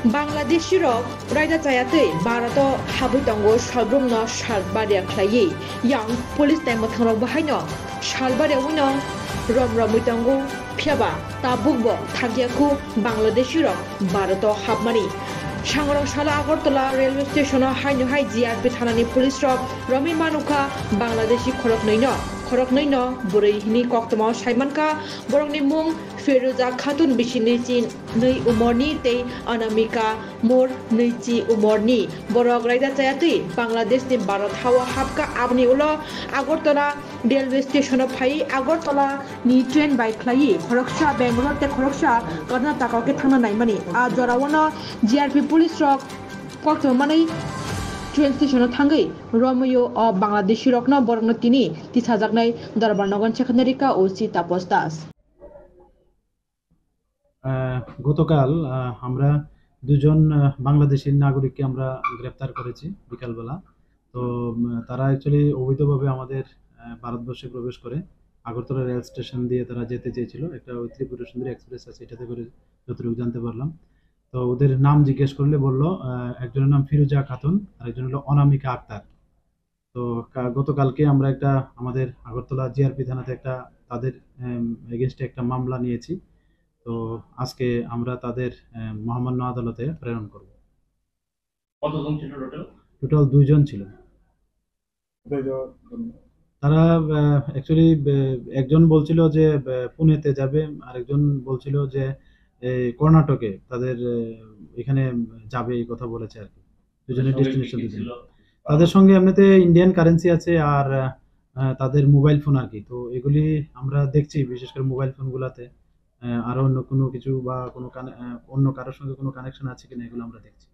Bangladeshi rok raida chayate barato habutango shalbrumno shalbaria khlayi yang police time thangrok bahaino shalbaria wino rom muitango phiaba tabukbo thagiaku Bangladeshi rok barato habmani Shangrong Shala Agartala railway station haino hai GRP thanani police rok Rami Manuka Bangladeshi khorok noino burui hini koktama saimanka borongni mung Feruza Khatun bisini chin nei umorni te Anamika mor nei chi umorni borok raida chayati Bangladesh ni Bharat hawa hapka abni ulo Agartala railway station phai Agartala ni train by khlai khoroksha Bangalore te khoroksha Karnataka ke thana naimani a jorawana GRP police rok koktomani train station thangai Romeo of Bangladeshi rokna borongno tini tisajaknai Darbarnagan Chekhanarika OC Tapos Das গতকাল আমরা দুজন বাংলাদেশী নাগরিককে আমরা গ্রেফতার করেছি বিকালবেলা তো তারা অ্যাকচুয়ালি অবৈধভাবে আমাদের ভারতবর্ষে প্রবেশ করে আগরতলা রেল স্টেশন দিয়ে তারা যেতে চেয়েছিল একটা ত্রিপুরা সুন্দরী এক্সপ্রেস আছে এটাতে করে যতটুকু জানতে পারলাম তো ওদের নাম জিজ্ঞেস করলে বলল একজনের নাম ফিরোজা খাতুন আর একজন হলো অনামিকা আক্তার তো গতকালকে আমরা একটা আমাদের আগরতলা জিআরপি থানাতে একটা তাদের এগেইনস্টে একটা মামলা নিয়েছি তো আজকে আমরা তাদের মহামান্য আদালতে প্রেরণ করব। কতজন ছিল টোটাল 2 জন ছিল। তারা অ্যাকচুয়ালি একজন বলছিল যে পুনেতে যাবে আর একজন বলছিল যে কর্ণাটকে তাদের এখানে যাবে এই কথা বলেছে আর কি দুজনের ডেস্টিনেশন দিয়েছিল তাদের সঙ্গে এমনিতে ইন্ডিয়ান কারেন্সি আছে আর তাদের মোবাইল ফোন আর কি তো এগুলি আমরা দেখছি বিশেষ করে মোবাইল ফোনগুলোতে আর অন্য কোনো কিছু বা কোনো অন্য কারোর সঙ্গে কোনো কানেকশন আছে কিনা এগুলো আমরা দেখছি